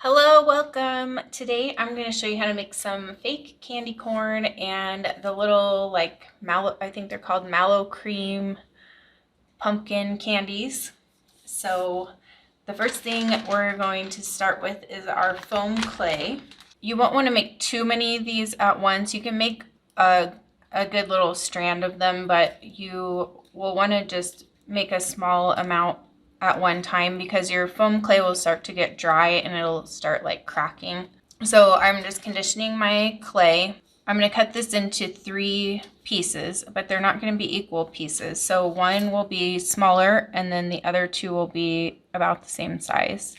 Hello, welcome. Today I'm going to show you how to make some fake candy corn and the little like mallow, I think they're called mallow cream pumpkin candies. So the first thing we're going to start with is our foam clay. You won't want to make too many of these at once. You can make a good little strand of them, but you will want to just make a small amount at one time because your foam clay will start to get dry and it'll start like cracking. So I'm just conditioning my clay. I'm going to cut this into 3 pieces, but they're not going to be equal pieces. So one will be smaller and then the other 2 will be about the same size.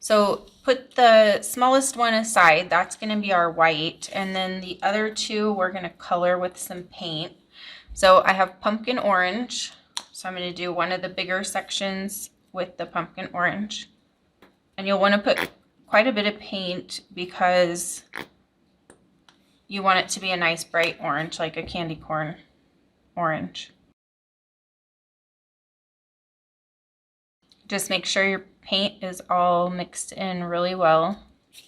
So put the smallest one aside, that's going to be our white, and then the other 2 we're going to color with some paint. So I have pumpkin orange, so I'm going to do one of the bigger sections with the pumpkin orange. And you'll want to put quite a bit of paint because you want it to be a nice bright orange, like a candy corn orange. Just make sure your paint is all mixed in really well.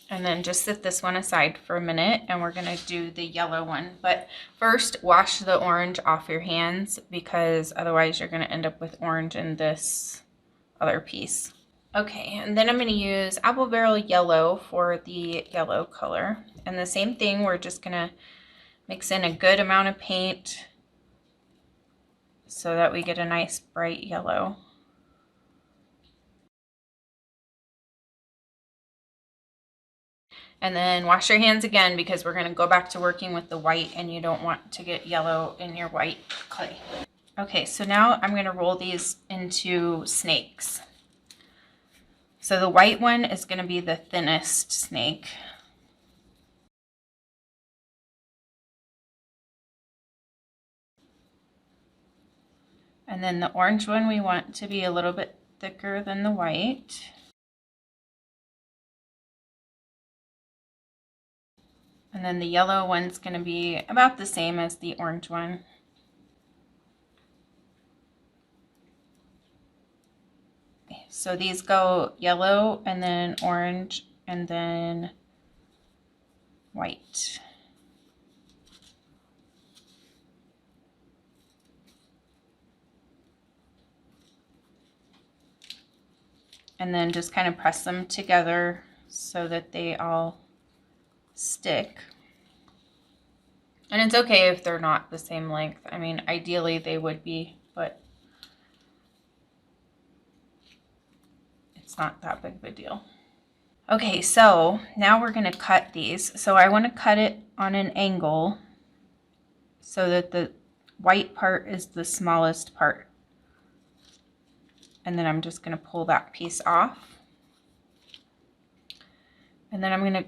And then just set this one aside for a minute and we're going to do the yellow one. But first, wash the orange off your hands because otherwise you're going to end up with orange in this other piece. Okay, and then I'm going to use apple barrel yellow for the yellow color. And the same thing, we're just going to mix in a good amount of paint so that we get a nice bright yellow. And then wash your hands again because we're going to go back to working with the white and you don't want to get yellow in your white clay. Okay, so now I'm going to roll these into snakes. So the white one is going to be the thinnest snake. And then the orange one we want to be a little bit thicker than the white. And then the yellow one's going to be about the same as the orange one. So these go yellow and then orange and then white. And then just kind of press them together so that they all stick. And it's okay if they're not the same length. I mean, ideally they would be, but it's not that big of a deal. Okay, so now we're going to cut these. So I want to cut it on an angle so that the white part is the smallest part. And then I'm just going to pull that piece off. And then I'm going to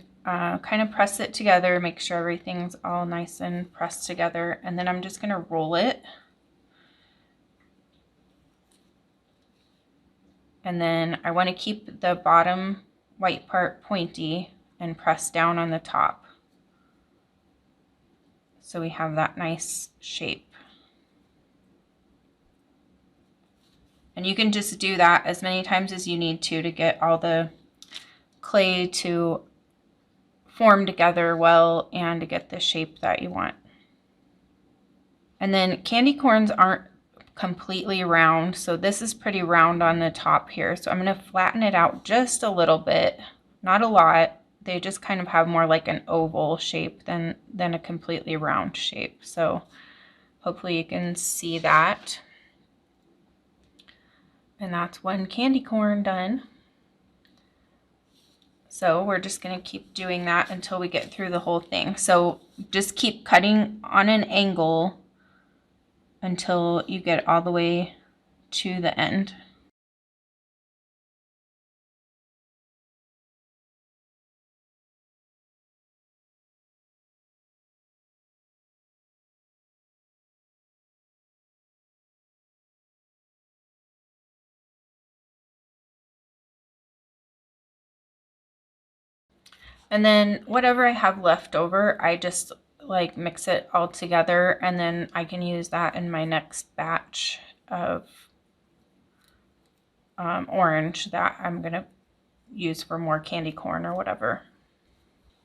kind of press it together, make sure everything's all nice and pressed together. And then I'm just going to roll it. And then I want to keep the bottom white part pointy and press down on the top. So we have that nice shape. And you can just do that as many times as you need to get all the clay to form together well and to get the shape that you want. And then candy corns aren't completely round, so this is pretty round on the top here. So I'm going to flatten it out just a little bit, not a lot. They just kind of have more like an oval shape than a completely round shape. So hopefully you can see that. And that's one candy corn done. So we're just going to keep doing that until we get through the whole thing. So just keep cutting on an angle until you get all the way to the end. And then whatever I have left over, I just like mix it all together, and then I can use that in my next batch of orange that I'm gonna use for more candy corn or whatever.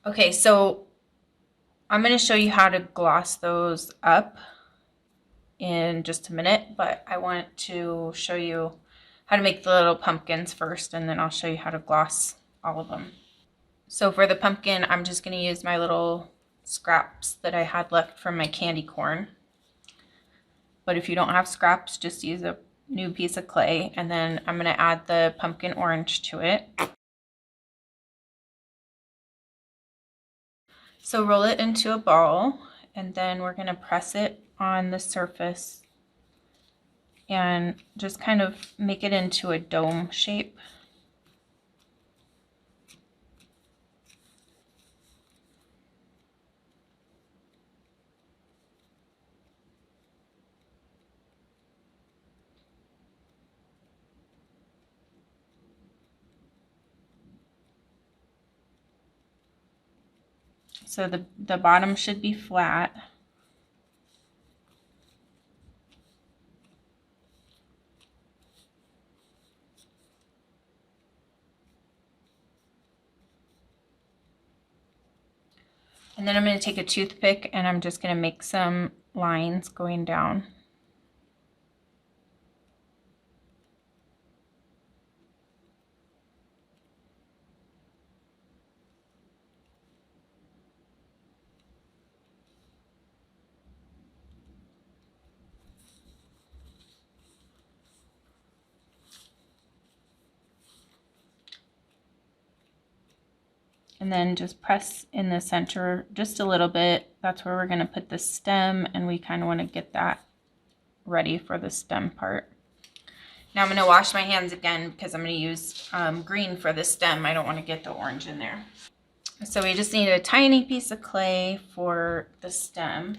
Okay, so I'm gonna show you how to gloss those up in just a minute, but I want to show you how to make the little pumpkins first, and then I'll show you how to gloss all of them. So for the pumpkin, I'm just gonna use my little scraps that I had left from my candy corn. But if you don't have scraps, just use a new piece of clay, and then I'm gonna add the pumpkin orange to it. So roll it into a ball, and then we're gonna press it on the surface and just kind of make it into a dome shape. So the bottom should be flat. And then I'm going to take a toothpick and I'm just going to make some lines going down. And then just press in the center just a little bit. That's where we're going to put the stem, and we kind of want to get that ready for the stem part. Now I'm going to wash my hands again because I'm going to use green for the stem. I don't want to get the orange in there. So we just need a tiny piece of clay for the stem.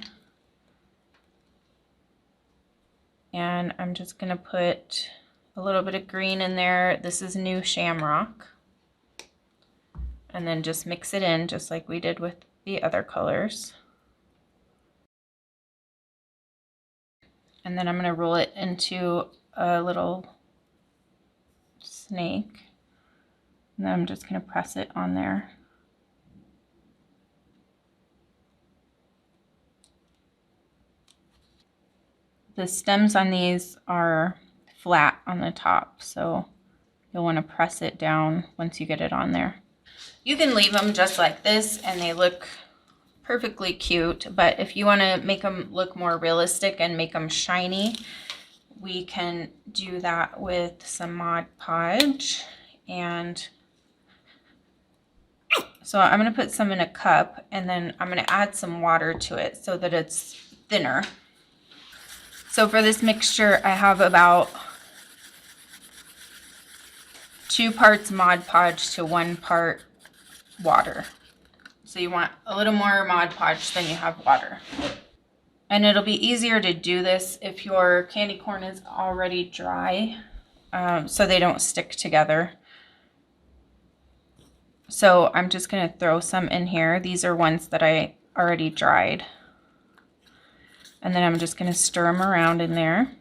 And I'm just going to put a little bit of green in there. This is new shamrock. And then just mix it in just like we did with the other colors. And then I'm going to roll it into a little snake. And then I'm just going to press it on there. The stems on these are flat on the top, so you'll want to press it down once you get it on there. You can leave them just like this and they look perfectly cute, but if you want to make them look more realistic and make them shiny, we can do that with some Mod Podge. And so I'm going to put some in a cup, and then I'm going to add some water to it so that it's thinner. So for this mixture, I have about 2 parts Mod Podge to 1 part water. So you want a little more Mod Podge than you have water. And it'll be easier to do this if your candy corn is already dry, so they don't stick together. So I'm just going to throw some in here. These are ones that I already dried. And then I'm just going to stir them around in there.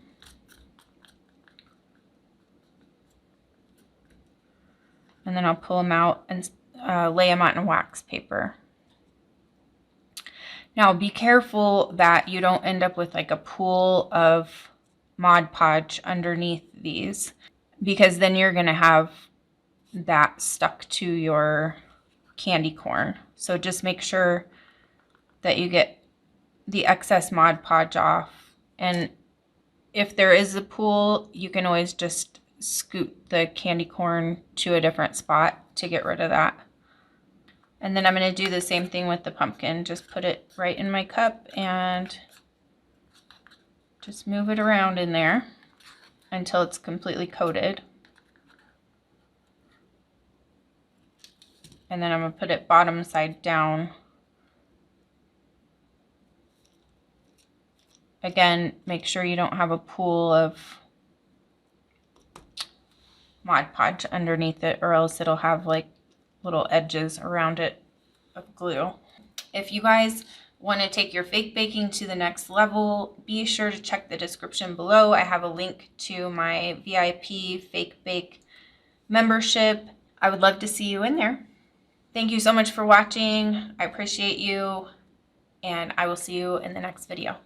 And then I'll pull them out and lay them on wax paper. Now be careful that you don't end up with like a pool of Mod Podge underneath these, because then you're going to have that stuck to your candy corn. So just make sure that you get the excess Mod Podge off. And if there is a pool, you can always just scoot the candy corn to a different spot to get rid of that. And then I'm going to do the same thing with the pumpkin. Just put it right in my cup and just move it around in there until it's completely coated. And then I'm going to put it bottom side down. Again, make sure you don't have a pool of Mod Podge underneath it, or else it'll have like little edges around it of glue. If you guys Want to take your fake baking to the next level, be sure to check the description below. I have a link to my VIP Fake Bake membership. I would love to see you in there. Thank you so much for watching. I appreciate you, and I will see you in the next video.